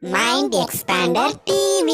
Mind Expander TV.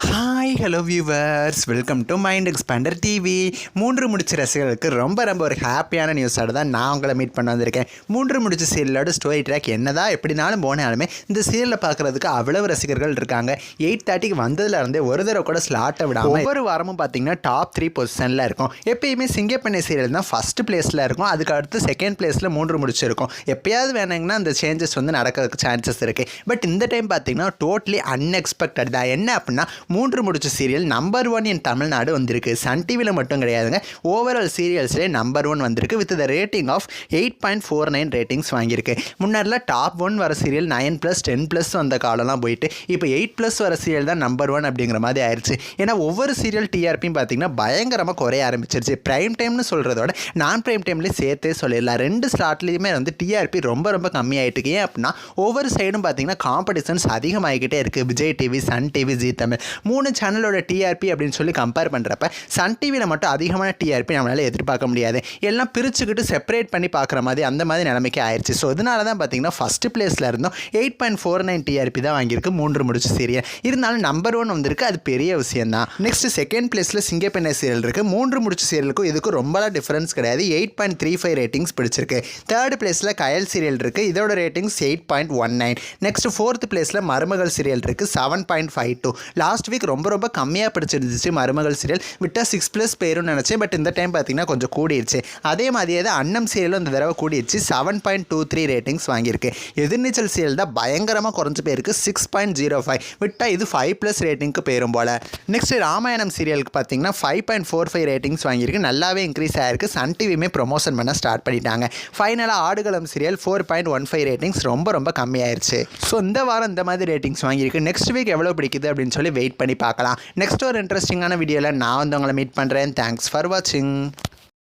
Hi hello viewers, welcome to mind expander TV. மூன்று முடிச்ச ரசிகர்களுக்கு ரொம்ப ஒரு ஹாப்பியான நியூஸோட தான் நான் உங்களை மீட் பண்ண வந்திருக்கேன். மூன்று முடிச்ச சீரியலோட ஸ்டோரி ட்ராக் என்னதான் எப்படினாலும் போனாலுமே இந்த சீரியலில் பார்க்குறதுக்கு அவ்வளவு ரசிகர்கள் இருக்காங்க. 8:30க்கு வந்ததுலேருந்தே ஒரு தடவை கூட ஸ்லாட்டை விடாமல் ஒவ்வொரு வாரமும் பார்த்தீங்கன்னா டாப் 3 பொசிஷனில் இருக்கும். எப்பயுமே சிங்கப்பெண்ணை சீரியல் தான் ஃபஸ்ட் பிளேஸில் இருக்கும். அதுக்கு அடுத்து செகண்ட் பிளேஸில் மூன்று முடிச்சிருக்கும். எப்பயாவது வேணுங்கன்னா அந்த சேஞ்சஸ் வந்து நடக்கிறதுக்கு சான்சஸ் இருக்குது. பட் இந்த டைம் பார்த்தீங்கன்னா டோட்டலி அன்எக்ஸ்பெக்டட் தான். என்ன அப்படின்னா மூன்று முடிச்ச சீரியல் நம்பர் 1 இன் தமிழ்நாடு வந்திருக்கு. சன் டிவியில் மட்டும் கிடையாதுங்க, ஓவரால் சீரியல்ஸ்லேயே நம்பர் 1 வந்திருக்கு. With the rating of 8.49 ratings வாங்கியிருக்கு. முன்னாடிலாம் டாப் 1 வர சீரியல் 9+, 10+ வந்த காலம்லாம் போயிட்டு இப்போ 8+ வர சீரியல் தான் நம்பர் 1 அப்படிங்கிற மாதிரி ஆயிடுச்சு. ஏன்னா ஒவ்வொரு சீரியல் டிஆர்பியும் பார்த்தீங்கன்னா பயங்கரமாக குறைய ஆரம்பிச்சிருச்சு. ப்ரைம் டைம்னு சொல்கிறதோட நான் ப்ரைம் டைம்லேயே சேர்த்தே சொல்லிடலாம். 2 ஸ்லாட்லேயுமே வந்து டிஆர்பி ரொம்ப கம்மியாயிட்டு. ஏன் அப்படின்னா ஒவ்வொரு சைடும் பார்த்தீங்கன்னா காம்படிஷன்ஸ் அதிகமாகிக்கிட்டே இருக்குது. Vijay TV, Sun TV, Zee Tamil 3 சேனலோட டிஆர்பி அப்படின்னு சொல்லி கம்பேர் பண்ணுறப்ப சன் டிவியில் மட்டும் அதிகமான டிஆர்பி நம்மளால் எதிர்பார்க்க முடியாது. எல்லாம் பிரிச்சுக்கிட்டு செப்பரேட் பண்ணி பார்க்குற மாதிரி அந்த மாதிரி நிலைமைக்கு ஆயிடுச்சு. ஸோ இதனால தான் பார்த்தீங்கன்னா ஃபஸ்ட்டு பிளேஸில் இருந்தோம் 8.49 டிஆர்பி தான் வாங்கியிருக்கு மூன்று முடிச்சு சீரியல். இருந்தாலும் நம்பர் 1 வந்திருக்கு, அது பெரிய விஷயம் தான். நெக்ஸ்ட் செகண்ட் பிளேஸில் சிங்கப்பெண்ணை சீரியல் இருக்குது. மூன்று முடிச்சு சீரியலுக்கும் இதுக்கும் ரொம்பலாம் டிஃபரன்ஸ் கிடையாது. 8.35 ரேட்டிங்ஸ் பிடிச்சிருக்கு. தேர்ட் பிளேஸில் கயல் சீரியல் இருக்குது, இதோட ரேட்டிங்ஸ் 8.19. நெக்ஸ்ட் ஃபோர்த் பிளேஸில் மருமகள் சீரியல் இருக்குது, 7.52. லாஸ்ட் வீக் ரொம்ப கம்மியாக பிடிச்சிருந்துச்சு மருமகள் சீரியல். விட்டால் 6+ பேருன்னு நினச்சேன். பட் இந்த டைம் பார்த்தீங்கன்னா கொஞ்சம் கூடிடுச்சு. அதே மாதிரியே தான் அன்னம் சீரியலும் இந்த தடவை கூடிடுச்சு, 7.23 ரேட்டிங்ஸ் வாங்கியிருக்கு. எதிர்நீச்சல் சீரியல் தான் பயங்கரமாக குறைஞ்ச பேருக்கு 6.05. விட்டால் இது 5+ ரேட்டிங்க்கு பேரும் போல். நெக்ஸ்ட் ராமாயணம் சீரியலுக்கு பார்த்தீங்கன்னா 5.45 ரேட்டிங்ஸ் வாங்கியிருக்கு. நல்லாவே இன்க்ரீஸ் ஆகிருக்கு. சன் டிவியுமே ப்ரொமோஷன் பண்ண ஸ்டார்ட் பண்ணிட்டாங்க. ஃபைனலாக ஆடுகளம் சீரியல் 4.15 ரேட்டிங்ஸ் ரொம்ப கம்மியாயிருச்சு. ஸோ இந்த வாரம் இந்த மாதிரி ரேட்டிங்ஸ் வாங்கியிருக்கு. நெக்ஸ்ட் வீக் எவ்வளோ பிடிக்குது அப்படின்னு சொல்லி வெயிட் பண்ணி பார்க்கலாம். நெக்ஸ்ட் ஒரு இன்ட்ரெஸ்டிங்கான வீடியோவில் நான் வந்து உங்களை மீட் பண்ணுறேன். தேங்க்ஸ் ஃபார் வாட்சிங்.